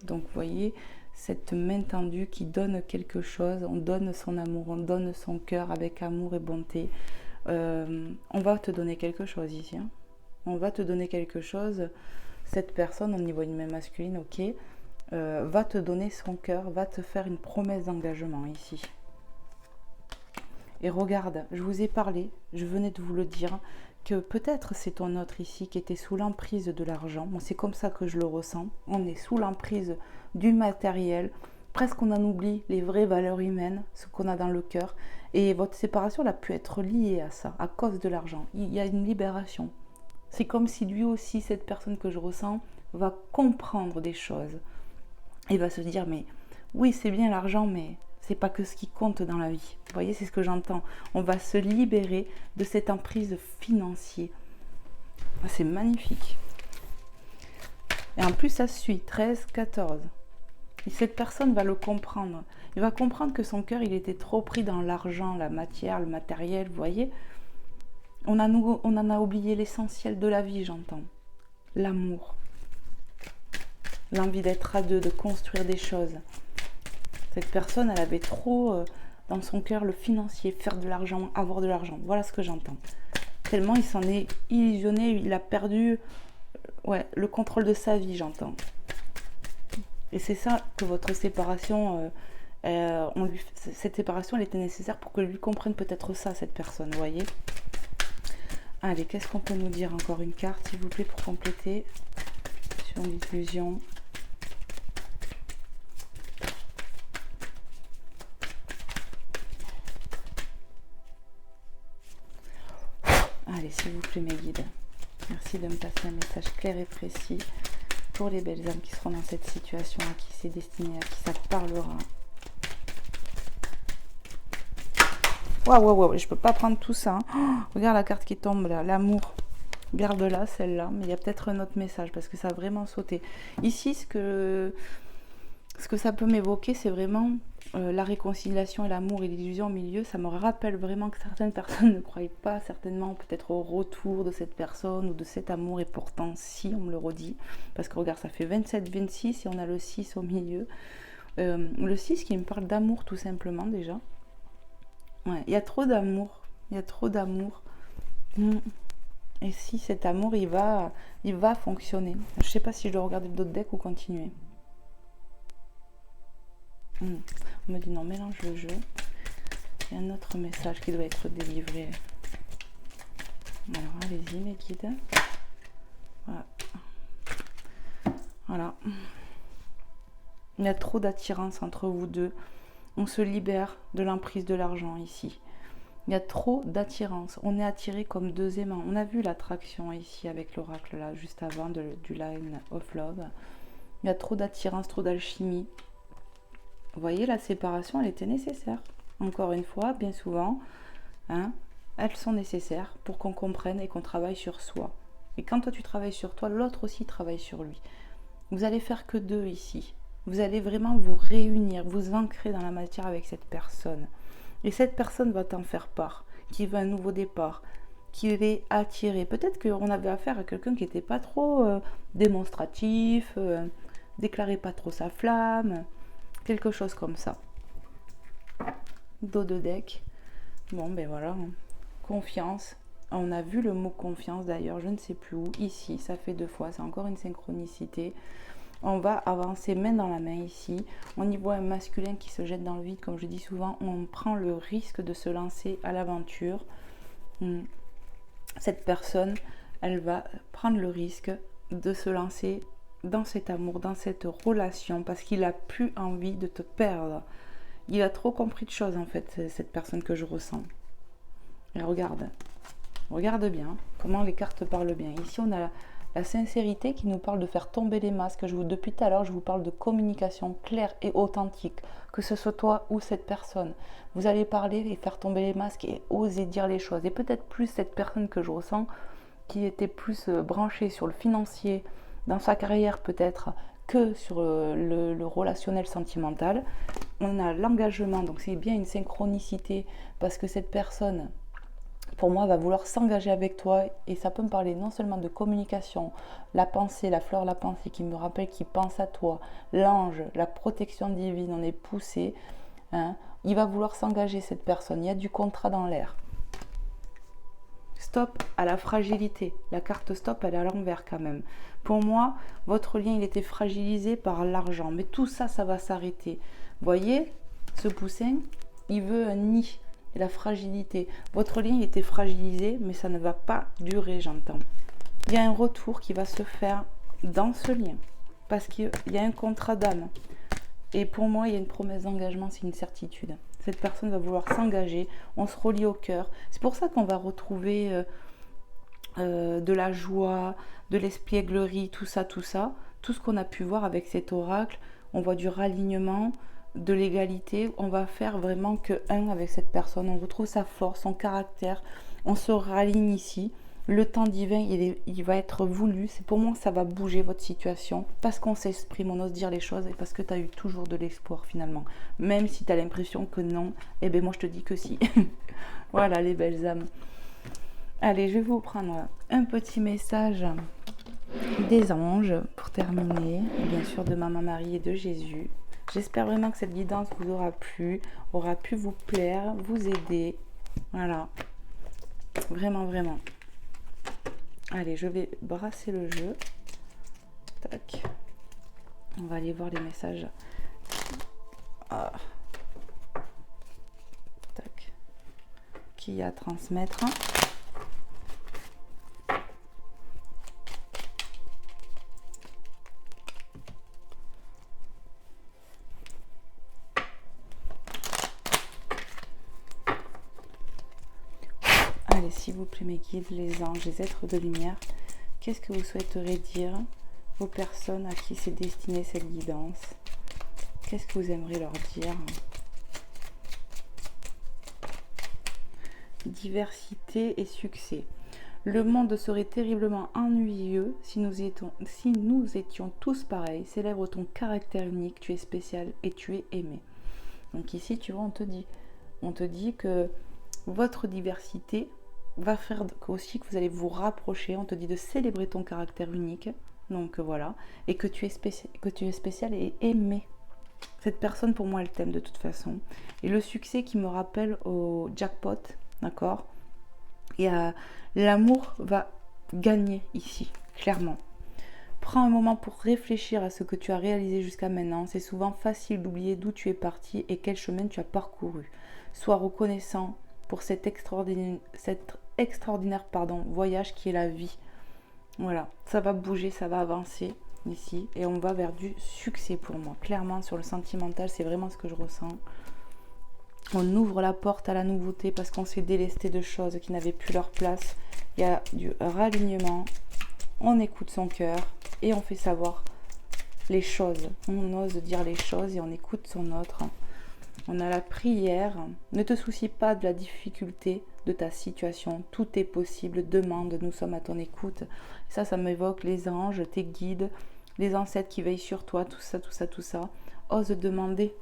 Donc, vous voyez, cette main tendue qui donne quelque chose. On donne son amour, on donne son cœur avec amour et bonté. On va te donner quelque chose ici. Hein. On va te donner quelque chose. Cette personne, au niveau d'une main masculine, ok, va te donner son cœur, va te faire une promesse d'engagement ici. Et regarde, je vous ai parlé, je venais de vous le dire, que peut-être c'est ton autre ici qui était sous l'emprise de l'argent. Moi, c'est comme ça que je le ressens. On est sous l'emprise du matériel. Presque on en oublie les vraies valeurs humaines, ce qu'on a dans le cœur. Et votre séparation elle a pu être liée à ça, à cause de l'argent. Il y a une libération. C'est comme si lui aussi, cette personne que je ressens, va comprendre des choses. Il va se dire, mais oui, c'est bien l'argent, mais c'est pas que ce qui compte dans la vie. Vous voyez, c'est ce que j'entends. On va se libérer de cette emprise financière. C'est magnifique. Et en plus, ça suit, 13, 14. Et cette personne va le comprendre. Il va comprendre que son cœur, il était trop pris dans l'argent, la matière, le matériel, vous voyez. On en a oublié l'essentiel de la vie, j'entends. L'amour. L'envie d'être à deux, de construire des choses. Cette personne, elle avait trop dans son cœur le financier, faire de l'argent, avoir de l'argent. Voilà ce que j'entends. Tellement il s'en est illusionné, il a perdu le contrôle de sa vie, j'entends. Et c'est ça que votre séparation, cette séparation, elle était nécessaire pour que lui comprenne peut-être ça, cette personne, vous voyez. Allez, qu'est-ce qu'on peut nous dire? Encore une carte, s'il vous plaît, pour compléter sur l'illusion. Allez, s'il vous plaît, mes guides. Merci de me passer un message clair et précis pour les belles âmes qui seront dans cette situation, à qui c'est destiné, à qui ça parlera. Waouh, je peux pas prendre tout ça. Oh, regarde la carte qui tombe là, l'amour. Garde-la, celle-là, mais il y a peut-être un autre message parce que ça a vraiment sauté. Ici, ce que ça peut m'évoquer, c'est vraiment la réconciliation et l'amour et l'illusion au milieu. Ça me rappelle vraiment que certaines personnes ne croyaient pas certainement peut-être au retour de cette personne ou de cet amour. Et pourtant, si, on me le redit. Parce que regarde, ça fait 27, 26 et on a le 6 au milieu. Le 6 qui me parle d'amour tout simplement déjà. Ouais, il y a trop d'amour. Il y a trop d'amour. Et si cet amour, il va fonctionner. Je ne sais pas si je dois regarder d'autres decks ou continuer. On me dit non, mélange le jeu. Il y a un autre message qui doit être délivré. Alors, allez-y, mes guides. Voilà. Il y a trop d'attirance entre vous deux. On se libère de l'emprise de l'argent ici. Il y a trop d'attirance. On est attiré comme deux aimants. On a vu l'attraction ici avec l'oracle là, juste avant du Line of Love. Il y a trop d'attirance, trop d'alchimie. Vous voyez, la séparation, elle était nécessaire. Encore une fois, bien souvent, elles sont nécessaires pour qu'on comprenne et qu'on travaille sur soi. Et quand toi, tu travailles sur toi, l'autre aussi travaille sur lui. Vous allez faire que deux ici. Vous allez vraiment vous réunir, vous ancrer dans la matière avec cette personne. Et cette personne va t'en faire part, qui veut un nouveau départ, qui est attiré. Peut-être qu'on avait affaire à quelqu'un qui n'était pas trop démonstratif, déclarait pas trop sa flamme, quelque chose comme ça. Dos de deck. Bon, ben voilà. Confiance. On a vu le mot confiance d'ailleurs, je ne sais plus où. Ici, ça fait 2 fois, c'est encore une synchronicité. On va avancer main dans la main ici. On y voit un masculin qui se jette dans le vide, comme je dis souvent. On prend le risque de se lancer à l'aventure. Cette personne, elle va prendre le risque de se lancer dans cet amour, dans cette relation, parce qu'il a plus envie de te perdre. Il a trop compris de choses en fait, cette personne que je ressens. Et regarde bien comment les cartes parlent bien. Ici, on a la sincérité qui nous parle de faire tomber les masques. Depuis tout à l'heure, je vous parle de communication claire et authentique. Que ce soit toi ou cette personne. Vous allez parler et faire tomber les masques et oser dire les choses. Et peut-être plus cette personne que je ressens qui était plus branchée sur le financier, dans sa carrière peut-être, que sur le relationnel sentimental. On a l'engagement, donc c'est bien une synchronicité parce que cette personne, pour moi, va vouloir s'engager avec toi et ça peut me parler non seulement de communication, la pensée, la fleur, la pensée qui me rappelle qu'il pense à toi, l'ange, la protection divine, on est poussé. Il va vouloir s'engager cette personne, il y a du contrat dans l'air. Stop à la fragilité. La carte stop, elle est à l'envers quand même. Pour moi, votre lien, il était fragilisé par l'argent. Mais tout ça, ça va s'arrêter. Voyez, ce poussin, il veut un nid. et la fragilité. Votre lien était fragilisé, mais ça ne va pas durer, j'entends. Il y a un retour qui va se faire dans ce lien, parce qu'il y a un contrat d'âme. Et pour moi, il y a une promesse d'engagement, c'est une certitude. Cette personne va vouloir s'engager, on se relie au cœur. C'est pour ça qu'on va retrouver de la joie, de l'espièglerie, tout ça. Tout ce qu'on a pu voir avec cet oracle, on voit du ralignement, de l'égalité. On va faire vraiment que un avec cette personne. On retrouve sa force, son caractère. On se raligne ici. Le temps divin, il va être voulu. C'est pour moi que ça va bouger votre situation. Parce qu'on s'exprime, on ose dire les choses et parce que tu as eu toujours de l'espoir finalement. Même si tu as l'impression que non, eh bien moi je te dis que si. Voilà les belles âmes. Allez, je vais vous prendre un petit message des anges pour terminer. Et bien sûr de Maman Marie et de Jésus. J'espère vraiment que cette guidance vous aura plu, aura pu vous plaire, vous aider. Voilà. Vraiment, vraiment. Allez, je vais brasser le jeu. Tac. On va aller voir les messages. Ah. Tac. Qu'il y a à transmettre. Allez, s'il vous plaît, mes guides, les anges, les êtres de lumière, qu'est-ce que vous souhaiteriez dire aux personnes à qui c'est destiné cette guidance? Qu'est-ce que vous aimeriez leur dire? Diversité et succès. Le monde serait terriblement ennuyeux si nous étions tous pareils. Célèbre ton caractère unique, tu es spécial et tu es aimé. Donc ici, tu vois, on te dit que votre diversité va faire aussi que vous allez vous rapprocher. On te dit de célébrer ton caractère unique. Donc voilà. Et que tu es spécial et aimé. Cette personne, pour moi, elle t'aime de toute façon. Et le succès qui me rappelle au jackpot, d'accord? Et l'amour va gagner ici, clairement. Prends un moment pour réfléchir à ce que tu as réalisé jusqu'à maintenant. C'est souvent facile d'oublier d'où tu es parti et quel chemin tu as parcouru. Sois reconnaissant pour cet extraordinaire voyage qui est la vie. Voilà, ça va bouger, ça va avancer ici et on va vers du succès pour moi. Clairement, sur le sentimental, c'est vraiment ce que je ressens. On ouvre la porte à la nouveauté parce qu'on s'est délesté de choses qui n'avaient plus leur place. Il y a du ralignement, on écoute son cœur et on fait savoir les choses. On ose dire les choses et on écoute son autre. On a la prière. Ne te soucie pas de la difficulté de ta situation. Tout est possible. Demande. Nous sommes à ton écoute. Ça m'évoque les anges, tes guides, les ancêtres qui veillent sur toi. Tout ça. Ose demander.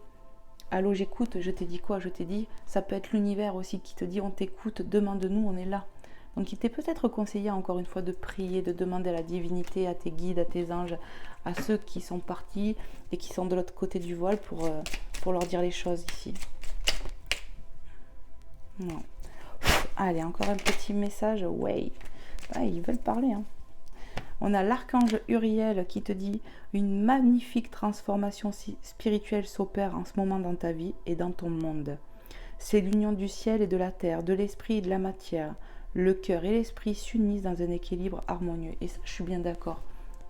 Allô, j'écoute. Je t'ai dit quoi? Je t'ai dit. Ça peut être l'univers aussi qui te dit on t'écoute. Demande-nous, on est là. Donc il t'est peut-être conseillé encore une fois de prier, de demander à la divinité, à tes guides, à tes anges, à ceux qui sont partis et qui sont de l'autre côté du voile pour leur dire les choses ici. Non. Allez, encore un petit message. Ouais. Ah, ils veulent parler. Hein. On a l'archange Uriel qui te dit une magnifique transformation spirituelle s'opère en ce moment dans ta vie et dans ton monde. C'est l'union du ciel et de la terre, de l'esprit et de la matière. Le cœur et l'esprit s'unissent dans un équilibre harmonieux. Et ça, je suis bien d'accord.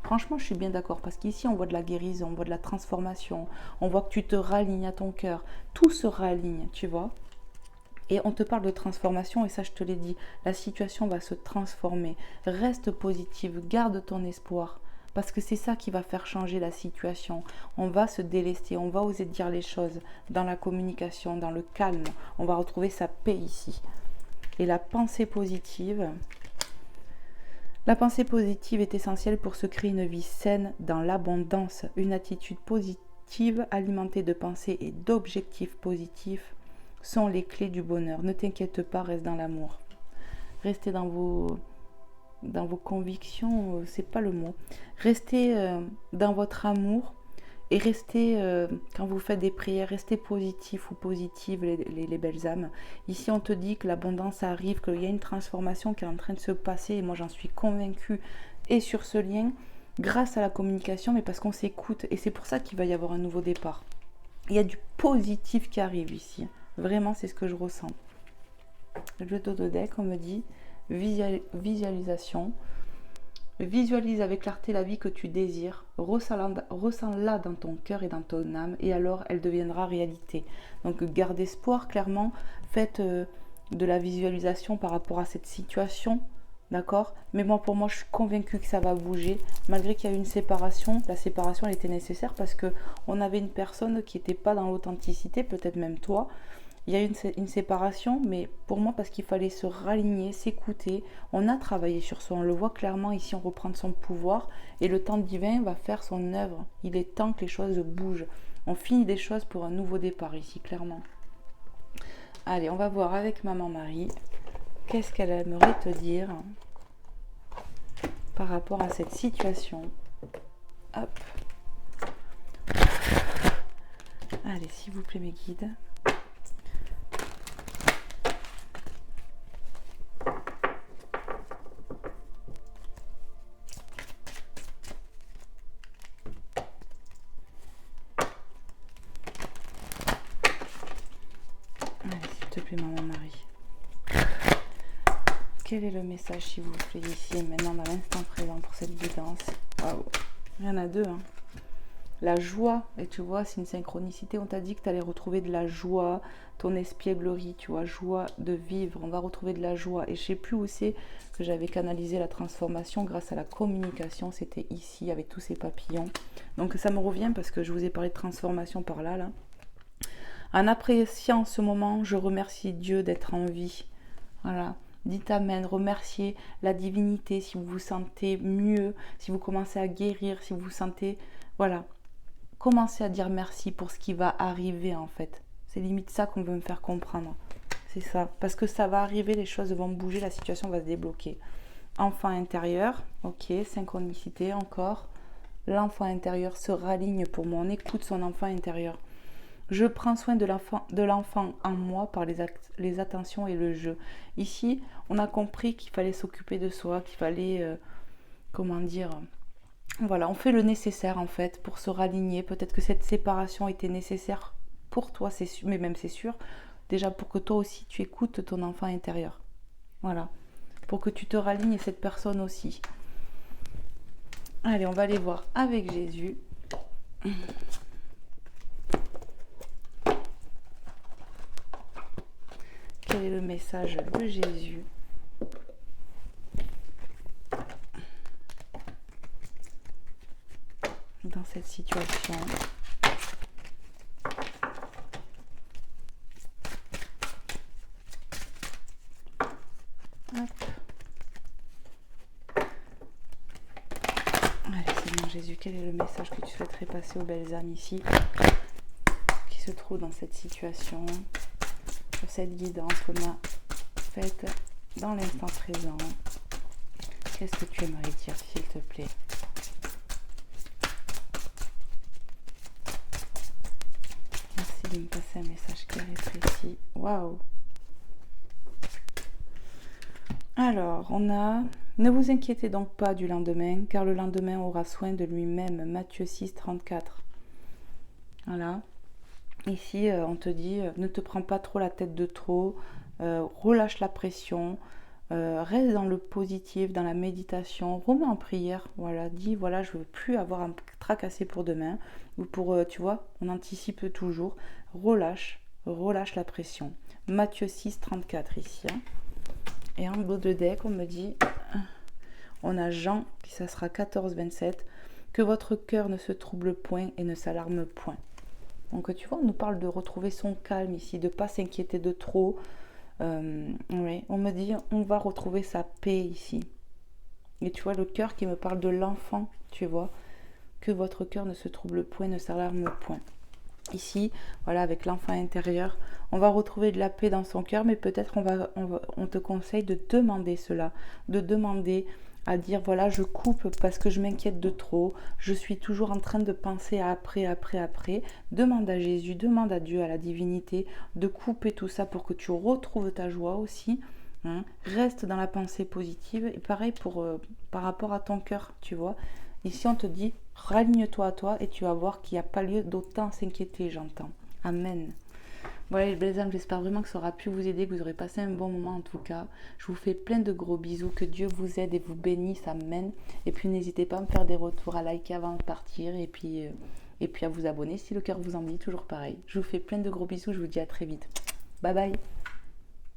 Franchement, je suis bien d'accord. Parce qu'ici, on voit de la guérison, on voit de la transformation. On voit que tu te ralignes à ton cœur. Tout se raligne, tu vois. Et on te parle de transformation. Et ça, je te l'ai dit. La situation va se transformer. Reste positive. Garde ton espoir. Parce que c'est ça qui va faire changer la situation. On va se délester. On va oser dire les choses. Dans la communication, dans le calme. On va retrouver sa paix ici. Et la pensée positive. La pensée positive est essentielle pour se créer une vie saine dans l'abondance. Une attitude positive alimentée de pensées et d'objectifs positifs sont les clés du bonheur. Ne t'inquiète pas, reste dans l'amour. Restez dans vos convictions, c'est pas le mot. Restez dans votre amour. Et restez, quand vous faites des prières, restez positif ou positive, les belles âmes. Ici, on te dit que l'abondance arrive, qu'il y a une transformation qui est en train de se passer. Et moi, j'en suis convaincue. Et sur ce lien, grâce à la communication, mais parce qu'on s'écoute. Et c'est pour ça qu'il va y avoir un nouveau départ. Il y a du positif qui arrive ici. Vraiment, c'est ce que je ressens. Le dos de deck, on me dit visualisation. Visualise avec clarté la vie que tu désires, ressens-la dans ton cœur et dans ton âme, et alors elle deviendra réalité. Donc garde espoir, clairement, faites de la visualisation par rapport à cette situation, d'accord? Mais moi, pour moi, je suis convaincue que ça va bouger, malgré qu'il y a eu une séparation. La séparation, elle était nécessaire parce qu'on avait une personne qui n'était pas dans l'authenticité, peut-être même toi. Il y a eu une séparation, mais pour moi, parce qu'il fallait se raligner, s'écouter. On a travaillé sur soi, on le voit clairement ici, on reprend son pouvoir et le temps divin va faire son œuvre. Il est temps que les choses bougent. On finit des choses pour un nouveau départ ici, clairement. Allez, on va voir avec Maman Marie, qu'est-ce qu'elle aimerait te dire par rapport à cette situation. Hop. Allez, s'il vous plaît, mes guides. Maman Marie. Quel est le message, s'il vous plaît, ici et maintenant, dans l'instant présent, pour cette guidance? Waouh, il y en a deux. Hein. La joie, et tu vois, c'est une synchronicité. On t'a dit que tu allais retrouver de la joie, ton espièglerie, tu vois, joie de vivre. On va retrouver de la joie. Et je ne sais plus où c'est que j'avais canalisé la transformation grâce à la communication. C'était ici, avec tous ces papillons. Donc ça me revient parce que je vous ai parlé de transformation par là, là. En appréciant ce moment, je remercie Dieu d'être en vie. Voilà. Dites Amen, remerciez la divinité si vous vous sentez mieux, si vous commencez à guérir, si vous vous sentez... Voilà. Commencez à dire merci pour ce qui va arriver en fait. C'est limite ça qu'on veut me faire comprendre. C'est ça. Parce que ça va arriver, les choses vont bouger, la situation va se débloquer. Enfant intérieur, ok, synchronicité encore. L'enfant intérieur se raligne pour moi. On écoute son enfant intérieur. Je prends soin de l'enfant en moi par les attentions et le jeu. Ici, on a compris qu'il fallait s'occuper de soi, qu'il fallait, comment dire, voilà, on fait le nécessaire en fait pour se raligner. Peut-être que cette séparation était nécessaire pour toi, c'est sûr, mais même c'est sûr, déjà pour que toi aussi tu écoutes ton enfant intérieur. Voilà, pour que tu te ralignes et cette personne aussi. Allez, on va aller voir avec Jésus. Quel est le message de Jésus dans cette situation? Hop. Allez, Seigneur Jésus, quel est le message que tu souhaiterais passer aux belles âmes ici qui se trouvent dans cette situation, sur cette guidance qu'on a faite dans l'instant présent? Qu'est-ce que tu aimerais dire, s'il te plaît? Merci de me passer un message clair et précis. Waouh! Alors, on a... Ne vous inquiétez donc pas du lendemain, car le lendemain aura soin de lui-même. Matthieu 6, 34. Voilà. Ici, on te dit, ne te prends pas trop la tête de trop, relâche la pression, reste dans le positif, dans la méditation, remets en prière, voilà, dis, voilà, je ne veux plus avoir à me tracasser pour demain, ou pour, tu vois, on anticipe toujours, relâche la pression. Matthieu 6, 34 ici, hein. Et en haut de deck, on me dit, on a Jean, qui ça sera 14, 27, que votre cœur ne se trouble point et ne s'alarme point. Donc tu vois, on nous parle de retrouver son calme ici, de ne pas s'inquiéter de trop. Oui, on me dit, on va retrouver sa paix ici. Et tu vois, le cœur qui me parle de l'enfant, tu vois, que votre cœur ne se trouble point, ne s'alarme point. Ici, voilà, avec l'enfant intérieur, on va retrouver de la paix dans son cœur, mais peut-être on te conseille de demander cela, de demander à dire, voilà, je coupe parce que je m'inquiète de trop, je suis toujours en train de penser à après. Demande à Jésus, demande à Dieu, à la divinité, de couper tout ça pour que tu retrouves ta joie aussi. Hein. Reste dans la pensée positive. Et pareil par rapport à ton cœur, tu vois. Ici, on te dit, raligne-toi à toi et tu vas voir qu'il n'y a pas lieu d'autant s'inquiéter, j'entends. Amen. Voilà les âmes, j'espère vraiment que ça aura pu vous aider, que vous aurez passé un bon moment en tout cas. Je vous fais plein de gros bisous, que Dieu vous aide et vous bénisse, amen. Et puis n'hésitez pas à me faire des retours, à liker avant de partir et puis à vous abonner si le cœur vous en dit, toujours pareil. Je vous fais plein de gros bisous, je vous dis à très vite. Bye bye.